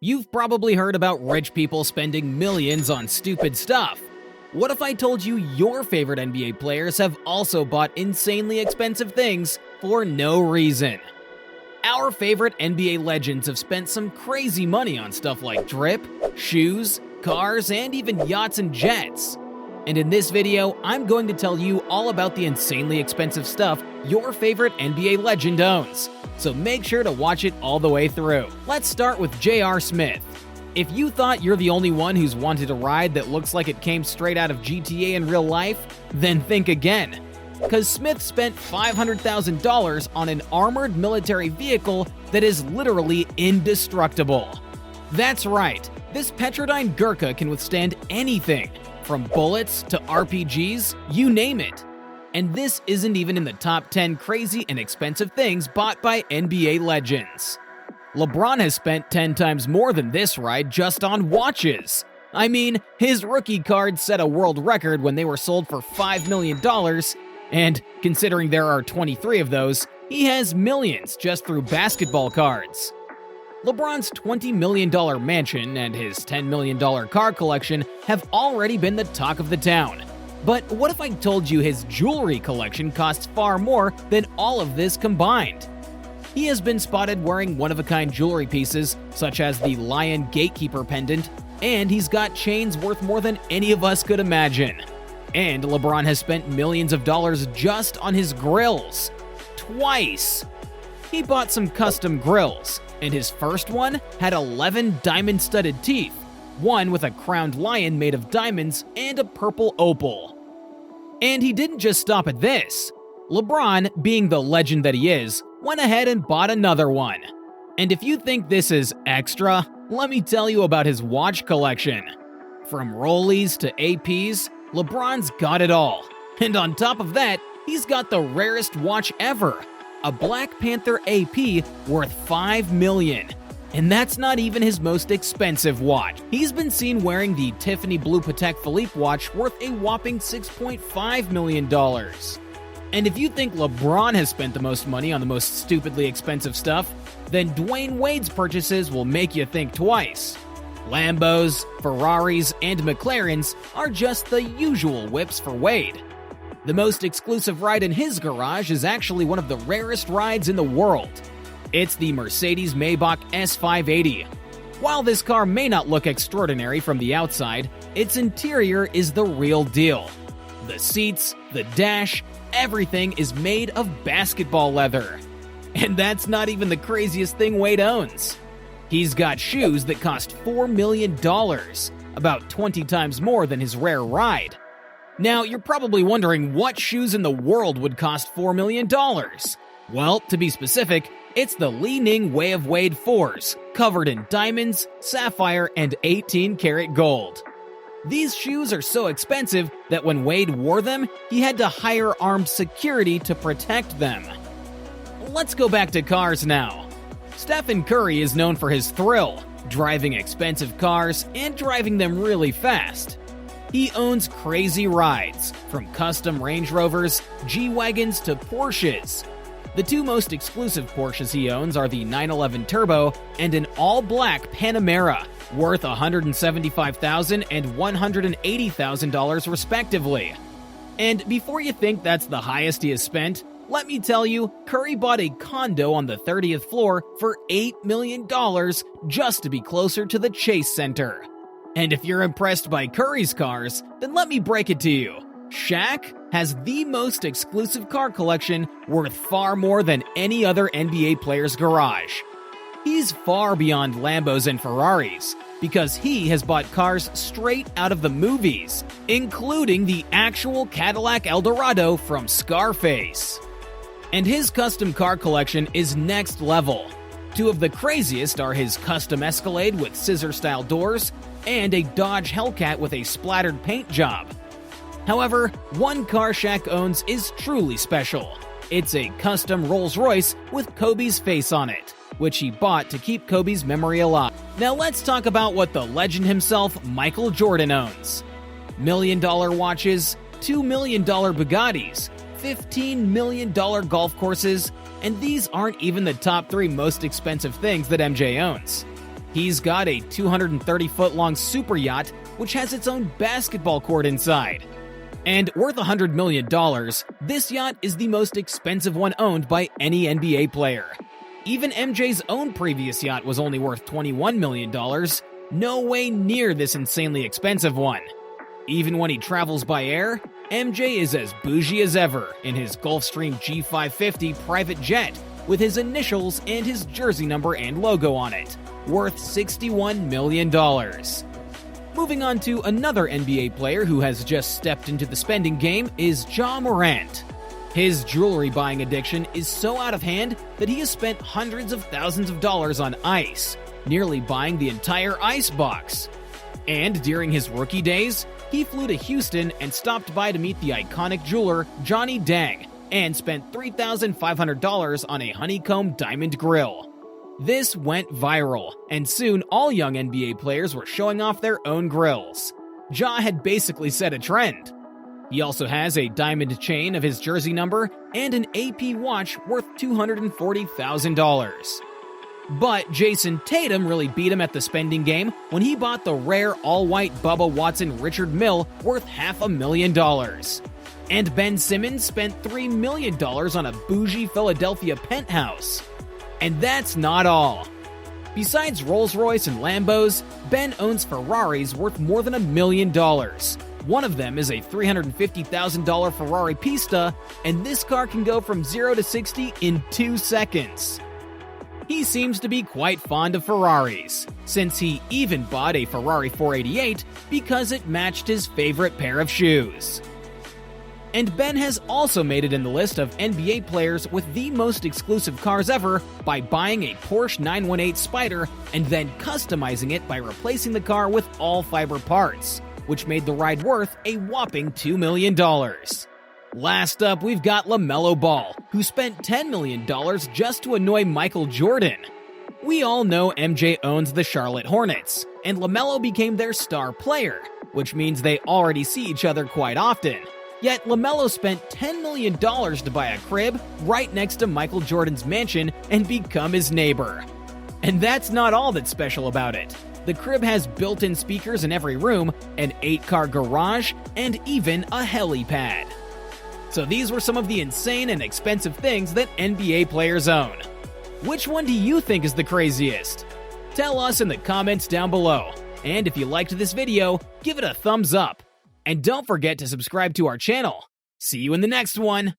You've probably heard about rich people spending millions on stupid stuff. What if I told you your favorite NBA players have also bought insanely expensive things for no reason? Our favorite NBA legends have spent some crazy money on stuff like drip, shoes, cars, and even yachts and jets. And in this video, I'm going to tell you all about the insanely expensive stuff your favorite NBA legend owns. So make sure to watch it all the way through. Let's start with J.R. Smith. If you thought you're the only one who's wanted a ride that looks like it came straight out of GTA in real life, then think again. Because Smith spent $500,000 on an armored military vehicle that is literally indestructible. That's right, this Petrodyne Gurkha can withstand anything, from bullets to RPGs, you name it. And this isn't even in the top 10 crazy and expensive things bought by NBA legends. LeBron has spent 10 times more than this ride just on watches. I mean, his rookie cards set a world record when they were sold for $5 million, and considering there are 23 of those, he has millions just through basketball cards. LeBron's $20 million mansion and his $10 million car collection have already been the talk of the town. But what if I told you his jewelry collection costs far more than all of this combined? He has been spotted wearing one-of-a-kind jewelry pieces, such as the Lion Gatekeeper pendant, and he's got chains worth more than any of us could imagine. And LeBron has spent millions of dollars just on his grills. Twice! He bought some custom grills, and his first one had 11 diamond-studded teeth, one with a crowned lion made of diamonds and a purple opal. And he didn't just stop at this. LeBron, being the legend that he is, went ahead and bought another one. And if you think this is extra, let me tell you about his watch collection. From Rollies to APs, LeBron's got it all. And on top of that, he's got the rarest watch ever, a Black Panther AP worth $5 million. And that's not even his most expensive watch. He's been seen wearing the Tiffany Blue Patek Philippe watch worth a whopping $6.5 million. And if you think LeBron has spent the most money on the most stupidly expensive stuff, then Dwyane Wade's purchases will make you think twice. Lambos, Ferraris, and McLarens are just the usual whips for Wade. The most exclusive ride in his garage is actually one of the rarest rides in the world. It's the Mercedes-Maybach S580. While this car may not look extraordinary from the outside, its interior is the real deal. The seats, the dash, everything is made of basketball leather. And that's not even the craziest thing Wade owns. He's got shoes that cost $4 million, about 20 times more than his rare ride. Now, you're probably wondering what shoes in the world would cost $4 million. Well, to be specific, it's the Li Ning Way of Wade 4s, covered in diamonds, sapphire, and 18-karat gold. These shoes are so expensive that when Wade wore them, he had to hire armed security to protect them. Let's go back to cars now. Stephen Curry is known for his thrill, driving expensive cars and driving them really fast. He owns crazy rides, from custom Range Rovers, G-Wagons to Porsches. The two most exclusive Porsches he owns are the 911 Turbo and an all-black Panamera, worth $175,000 and $180,000 respectively. And before you think that's the highest he has spent, let me tell you, Curry bought a condo on the 30th floor for $8 million just to be closer to the Chase Center. And if you're impressed by Curry's cars, then let me break it to you. Shaq has the most exclusive car collection worth far more than any other NBA player's garage. He's far beyond Lambos and Ferraris, because he has bought cars straight out of the movies, including the actual Cadillac Eldorado from Scarface. And his custom car collection is next level. Two of the craziest are his custom Escalade with scissor-style doors and a Dodge Hellcat with a splattered paint job. However, one car Shaq owns is truly special. It's a custom Rolls-Royce with Kobe's face on it, which he bought to keep Kobe's memory alive. Now let's talk about what the legend himself, Michael Jordan, owns. $1 million watches, $2 million Bugattis, $15 million golf courses, and these aren't even the top 3 most expensive things that MJ owns. He's got a 230-foot-long super yacht, which has its own basketball court inside. And worth $100 million, this yacht is the most expensive one owned by any NBA player. Even MJ's own previous yacht was only worth $21 million, no way near this insanely expensive one. Even when he travels by air, MJ is as bougie as ever in his Gulfstream G550 private jet with his initials and his jersey number and logo on it, worth $61 million. Moving on to another NBA player who has just stepped into the spending game is Ja Morant. His jewelry buying addiction is so out of hand that he has spent hundreds of thousands of dollars on ice, nearly buying the entire ice box. And during his rookie days, he flew to Houston and stopped by to meet the iconic jeweler Johnny Dang and spent $3,500 on a honeycomb diamond grill. This went viral, and soon all young NBA players were showing off their own grills. Ja had basically set a trend. He also has a diamond chain of his jersey number and an AP watch worth $240,000. But Jason Tatum really beat him at the spending game when he bought the rare all-white Bubba Watson Richard Mille worth $500,000. And Ben Simmons spent $3 million on a bougie Philadelphia penthouse. And that's not all. Besides Rolls-Royce and Lambos, Ben owns Ferraris worth more than $1 million. One of them is a $350,000 Ferrari Pista, and this car can go from 0 to 60 in 2 seconds. He seems to be quite fond of Ferraris, since he even bought a Ferrari 488 because it matched his favorite pair of shoes. And Ben has also made it in the list of NBA players with the most exclusive cars ever by buying a Porsche 918 Spyder and then customizing it by replacing the car with all-fiber parts, which made the ride worth a whopping $2 million. Last up, we've got LaMelo Ball, who spent $10 million just to annoy Michael Jordan. We all know MJ owns the Charlotte Hornets, and LaMelo became their star player, which means they already see each other quite often. Yet LaMelo spent $10 million to buy a crib right next to Michael Jordan's mansion and become his neighbor. And that's not all that's special about it. The crib has built-in speakers in every room, an 8-car garage, and even a helipad. So these were some of the insane and expensive things that NBA players own. Which one do you think is the craziest? Tell us in the comments down below. And if you liked this video, give it a thumbs up. And don't forget to subscribe to our channel. See you in the next one!